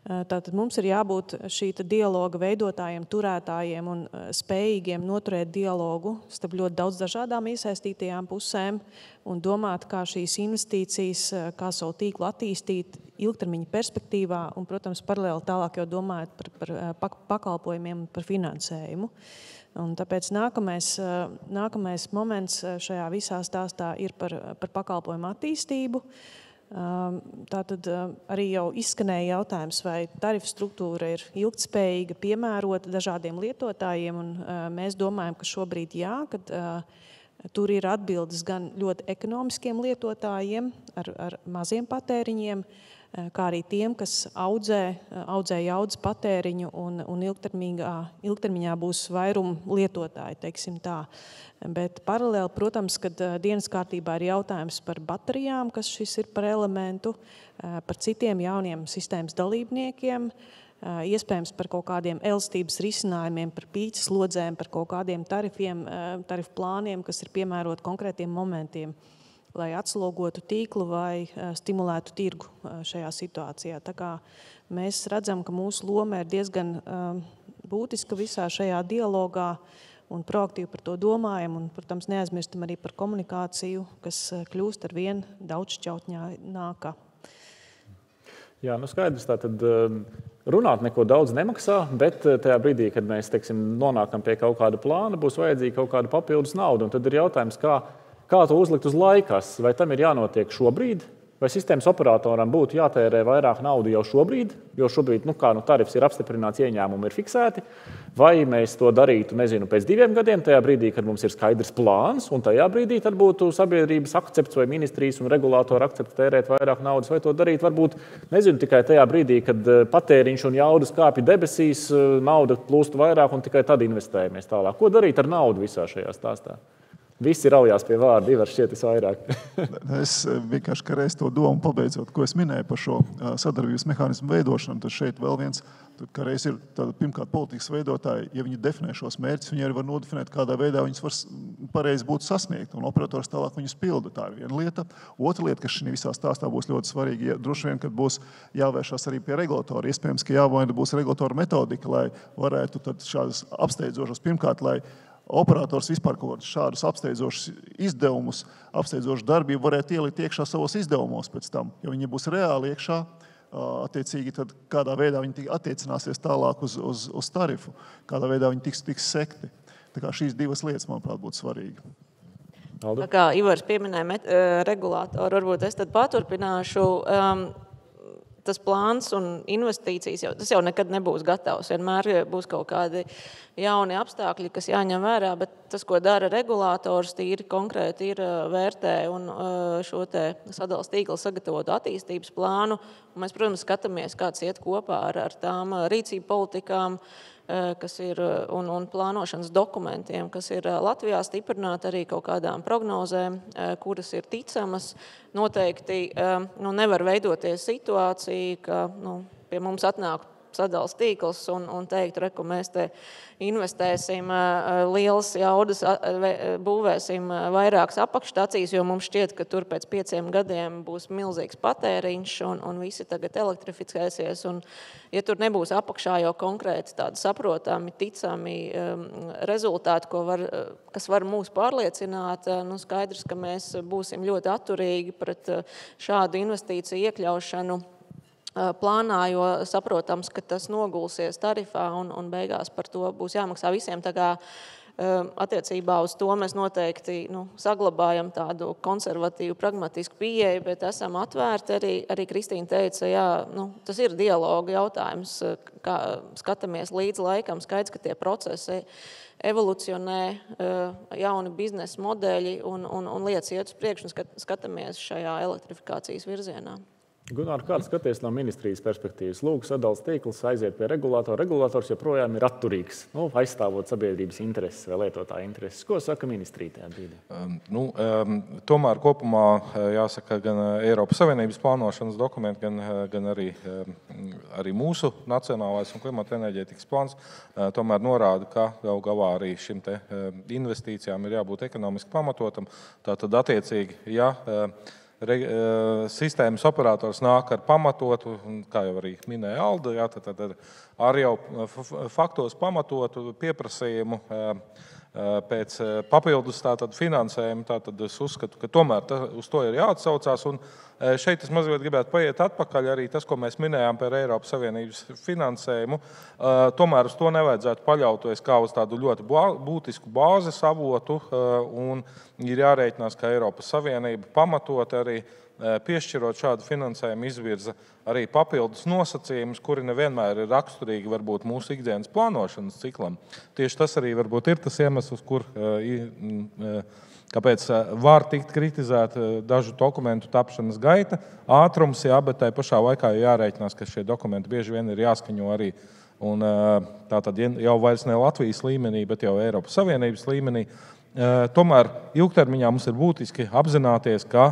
Tātad mums ir jābūt šī dialoga veidotājiem, turētājiem un spējīgiem noturēt dialogu starp ļoti daudz dažādām iesaistītajām pusēm un domāt, kā šīs investīcijas, kā savu tīklu attīstīt ilgtermiņa perspektīvā un, protams, paralēli tālāk jau domājot par pakalpojumiem un par finansējumu. Un tāpēc nākamais moments šajā visā stāstā ir par pakalpojumu attīstību. Tātad arī jau izskanēja jautājums, vai tarifu struktūra ir ilgtspējīga, piemērota dažādiem lietotājiem, un mēs domājam, ka šobrīd jā, kad tur ir atbildes gan ļoti ekonomiskiem lietotājiem ar maziem patēriņiem, kā arī tiem, kas audzē jaudas patēriņu un ilgtermiņā būs vairumu lietotāji, teiksim tā. Bet paralēli, protams, kad dienas kārtībā ir jautājums par baterijām, kas šis ir par elementu, par citiem jauniem sistēmas dalībniekiem, iespējams par kaut kādiem elastības risinājumiem, par pīķes lodzēm, par kaut kādiem tarifu plāniem, kas ir piemēroti konkrētiem momentiem, lai atslogotu tīklu vai stimulētu tirgu šajā situācijā. Tā kā mēs redzam, ka mūsu loma ir diezgan būtiska visā šajā dialogā un proaktīvi par to domājam un, protams, neaizmirstam arī par komunikāciju, kas kļūst ar vien daudzšķautņākā. Jā, skaidrs, tātad runāt neko daudz nemaksā, bet tajā brīdī, kad mēs, nonākam pie kaut kāda plāna, būs vajadzīga kaut kāda papildus nauda. Un tad ir jautājums, kā to uzlikt uz laikas, vai tam ir jānotiek šobrīd, vai sistēmas operatoram būtu jātērē vairāk naudu jau šobrīd, jo šobrīd tarifs ir apstiprināts, ieņēmumi ir fiksēti, vai mēs to darītu, pēc 2 gadiem, tajā brīdī, kad mums ir skaidrs plāns, un tajā brīdī tad būtu sabiedrības akcepts vai ministrijas un regulātora akcepts tērēt vairāk naudas, vai to darīt varbūt, tikai tajā brīdī, kad patēriņš un jaudas kāpja debesīs, nauda plūst vairāk un tikai tad investējamies tālāk. Ko darīt ar naudu visā šajā stāstā? Visi raujās pie vārda, Ivars šķiet visvairāk. Es vienkārši reiz to domu pabeidzot, ko es minēju par šo sadarbības mehānismu veidošanu. Tad šeit vēl viens, ka reiz ir tāda pirmkārt politikas veidotāji, ja viņi definē šos mērķus, viņi arī var nodefinēt, kādā veidā viņus var pareizi būt sasniegt, un operators tālāk viņus pilda. Tā ir viena lieta. Otra lieta, kas šī visā stāstā būs ļoti svarīga, droši vien, kad būs jāvēršas arī pie regulatora. Iespējams, ka jāvaina būs regulatora metodika, lai varētu tad šādas apsteidzošas pirmkārt, lai operators vispār kaut kādus šādus apsteidzošus izdevumus, apsteidzošu darbību varētu ielikt iekšā savos izdevumos pēc tam. Ja viņi būs reāli iekšā, attiecīgi tad kādā veidā viņi attiecināsies tālāk uz tarifu, kādā veidā viņi tiks sekti. Tā kā šīs divas lietas, manuprāt, būtu svarīgi. Tā kā Ivars pieminēja regulātoru, varbūt es tad paturpināšu. Tas plāns un investīcijas, tas jau nekad nebūs gatavs. Vienmēr būs kaut kādi jauni apstākļi, kas jāņem vērā, bet tas, ko dara regulātors, tīri konkrēti ir vērtē un šo te sadales tīkla sagatavotu attīstības plānu. Un mēs, protams, skatāmies, kāds iet kopā ar tām rīcību politikām, kas ir un plānošanas dokumentiem, kas ir Latvijā stiprināti arī kaut kādām prognozēm, kuras ir ticamas. Noteikti nevar veidoties situācija, ka pie mums atnāk sadales tīkls un teikt, reku, mēs te investēsim lielas jaudas, būvēsim vairākas apakšstacijas, jo mums šķiet, ka tur pēc 5 gadiem būs milzīgs patēriņš un visi tagad elektrificēsies. Un, ja tur nebūs apakšā jau konkrēti tādi saprotami, ticami rezultāti, kas var mūs pārliecināt, skaidrs, ka mēs būsim ļoti atturīgi pret šādu investīciju iekļaušanu plānā, jo saprotams, ka tas nogulsies tarifā un beigās par to būs jāmaksā visiem. Tā kā attiecībā uz to mēs noteikti saglabājam tādu konservatīvu, pragmatisku pieeju, bet esam atvērti. Arī Kristīna teica, jā, tas ir dialoga jautājums, kā skatāmies līdz laikam, skaidrs, ka tie procesi evolucionē, jauni biznesa modeļi un lietas iet uz priekšu un skatāmies šajā elektrifikācijas virzienā. Gunār, kāds skaties no ministrijas perspektīvas? Lūk, sadales tīkls aiziet pie regulātora. Regulators joprojām ir atturīgs, aizstāvot sabiedrības intereses vai lietotāja intereses. Ko saka ministrija tajā brīdī? Tomēr kopumā jāsaka, gan Eiropas Savienības plānošanas dokumenti, gan arī mūsu nacionālais un klimata enerģētikas plāns tomēr norāda, ka gal galā arī šim te investīcijām ir jābūt ekonomiski pamatotam. Tātad attiecīgi, ja sistēmas operators nāk ar pamatotu, kā jau arī minēja Alda, jā, tad ar jau faktos pamatotu pieprasījumu pēc papildus finansējuma. Tātad es uzskatu, ka tomēr uz to ir jāatsaucās. Un šeit es mazliet gribētu paiet atpakaļ arī tas, ko mēs minējām par Eiropas Savienības finansējumu. Tomēr uz to nevajadzētu paļauties kā uz tādu ļoti būtisku bāzes avotu un ir jārēķinās, ka Eiropas Savienība pamatot arī piešķirot šādu finansējumu izvirza arī papildus nosacījumus, kuri nevienmēr ir raksturīgi varbūt mūsu ikdienas plānošanas ciklam. Tieši tas arī varbūt ir tas iemesls, kāpēc var tikt kritizēt dažu dokumentu tapšanas gaita, ātrums, jā, bet tai pašā laikā jārēķinās, ka šie dokumenti bieži vien ir jāskaņo arī un tātad jau vairs ne Latvijas līmenī, bet jau Eiropas Savienības līmenī. Tomēr ilgtermiņā mums ir būtiski apzināties, ka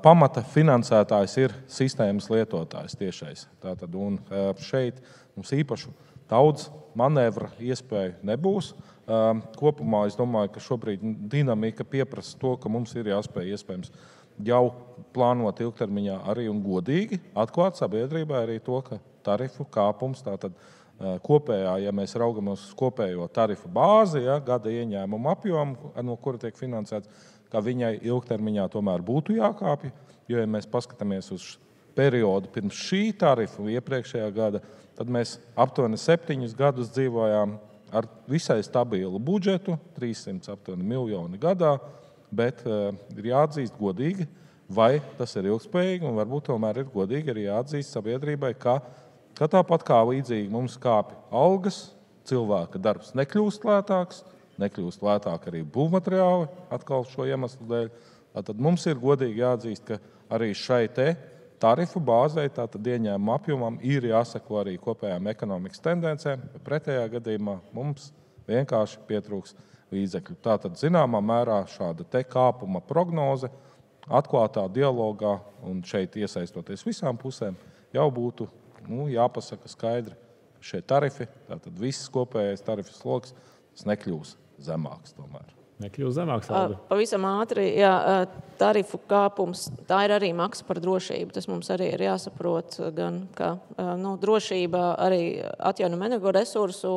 pamata finansētājs ir sistēmas lietotājs tiešais. Tātad, un šeit mums īpaši daudz manevra iespēju nebūs. Kopumā es domāju, ka šobrīd dinamika pieprasa to, ka mums ir jāspēj iespējams jau plānot ilgtermiņā arī un godīgi atklāt sabiedrībai arī to, ka tarifu kāpums, tātad kopējā, ja mēs raugamies uz kopējo tarifu bāzi, ja, gada ieņēmumu apjomu, no kura tiek finansēts, ka viņai ilgtermiņā tomēr būtu jākāpj, jo, ja mēs paskatāmies uz periodu pirms šī tarifu iepriekšējā gada, tad mēs aptuveni 7 gadus dzīvojām ar visai stabilu budžetu, 300 aptuveni miljoni gadā, bet ir jāatzīst godīgi, vai tas ir ilgspējīgi, un varbūt tomēr ir godīgi arī jāatzīst sabiedrībai, ka tāpat kā līdzīgi mums kāpj algas, cilvēka darbs nekļūst lētāks, nekļūst lētāk arī būvmateriāli, atkal šo iemeslu dēļ. Tad mums ir godīgi jāatzīst, ka arī šai te tarifu bāzei, tātad ieņēmumu apjomam, ir jāseko arī kopējām ekonomikas tendencēm. Pretējā gadījumā mums vienkārši pietrūks līdzekļu. Tātad zināmā mērā šāda te kāpuma prognoze atklātā dialogā un šeit iesaistoties visām pusēm jau būtu jāpasaka skaidri. Šie tarifi, tātad viss kopējais tarifu sloks, tas nekļūs zemāks tomēr. Nekļūs zemāks. Pavisam ātri, jā, tarifu kāpums, tā ir arī maksa par drošību. Tas mums arī ir jāsaprot, gan kā drošība, arī atjaunumu energoresursu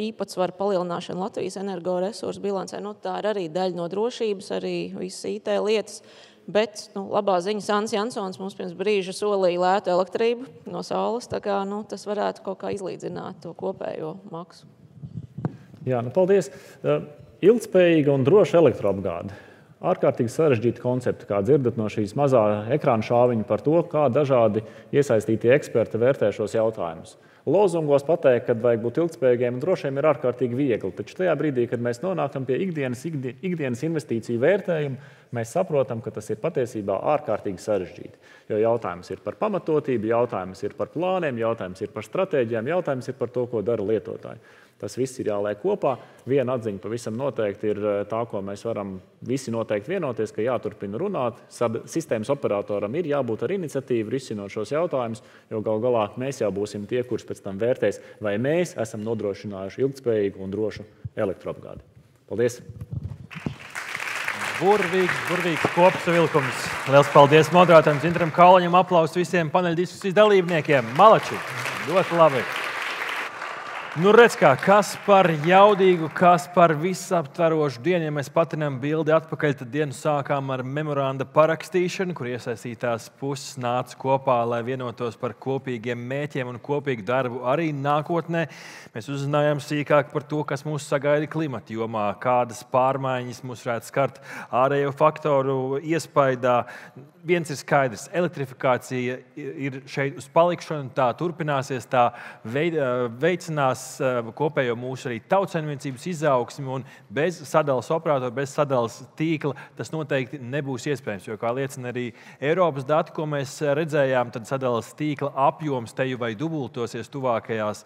īpatsvaru palielināšana Latvijas energoresursu bilancē. Tā ir arī daļa no drošības, arī visas IT lietas. Bet labā ziņa, Sants Jansons mums pirms brīža solīja lētu elektrību no saules, tā kā tas varētu kaut kā izlīdzināt to kopējo maksu. Jā, paldies. Ilgtspējīga un droša elektroapgāde. Ārkārtīgi sarežģīti koncepti, kā dzirdat no šīs mazā ekrāna šāviņa par to, kā dažādi iesaistītie eksperti vērtē šos jautājumus. Lozungos pateikt, ka vajag būt ilgtspējīgiem un drošiem ir ārkārtīgi viegli, taču tajā brīdī, kad mēs nonākam pie ikdienas investīciju vērtējumu, mēs saprotam, ka tas ir patiesībā ārkārtīgi sarežģīti. Jo jautājums ir par pamatotību, jautājums ir par plāniem, jautājums ir par stratēģijām, jautājums ir par to, ko dara lietotāji. Tas viss ir jāliek kopā. Viena atziņa pavisam noteikti ir tā, ko mēs varam visi noteikti vienoties, ka jāturpina runāt. Sistēmas operatoram ir jābūt ar iniciatīvu risinot šos jautājumus, jo gal galā mēs jau būsim tie, kurš pēc tam vērtēs, vai mēs esam nodrošinājuši ilgtspējīgu un drošu elektroapgādi. Paldies! Burvīgs kopsavilkums. Liels paldies moderātājam Zintaram Kaulaņam, aplausus visiem paneļdiskusijas dalībniekiem. Malači! Ļoti labi! Redz kā, kas par jaudīgu, kas par visaptverošu dienu. Ja mēs patinām bildi atpakaļ, tad dienu sākām ar memoranda parakstīšanu, kur iesaistītās puses nāca kopā, lai vienotos par kopīgiem mērķiem un kopīgu darbu arī nākotnē. Mēs uzzinājām sīkāk par to, kas mūs sagaida klimata jomā, kādas pārmaiņas mūs varētu skart ārējo faktoru iespaidā. Viens ir skaidrs, elektrifikācija ir šeit uz palikšanu, tā turpināsies, tā veicinās kopējo mūsu arī tautsaimniecības izaugsmi, un bez sadales operatora, bez sadales tīkla tas noteikti nebūs iespējams, jo, kā liecina arī Eiropas dati, ko mēs redzējām, tad sadales tīkla apjoms te jau vai dubultosies tuvākajās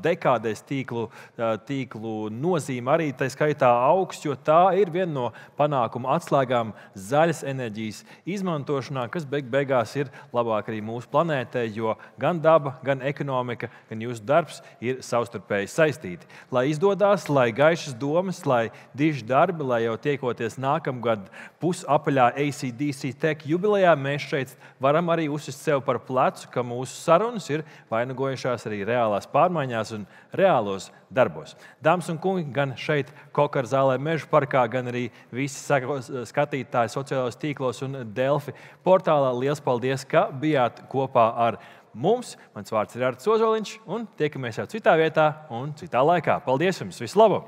dekādēs, tīklu nozīme arī tā skaitā augsts, jo tā ir viena no panākuma atslēgām zaļas enerģijas izmantošanā, kas beigās ir labāk arī mūsu planētē, jo gan daba, gan ekonomika, gan jūsu darbs ir savstarpēji saistīti. Lai izdodas, lai gaišas domas, lai diži darbi, lai jau tiekoties nākamgad pusapaļā ACDC Tech jubilejā, mēs šeit varam arī uzsist sev par plecu, ka mūsu sarunas ir vainagojušās arī reālās pārmaiņās un reālos darbos. Dāmas un kungi, gan šeit Kokara zālē Mežu parkā, gan arī visi skatītāji sociālajos tīklos un Delfi portālā. Liels paldies, ka bijāt kopā ar mums. Mans vārds ir Artis Ozoliņš un tiekamies jau citā vietā un citā laikā. Paldies jums! Visu labu!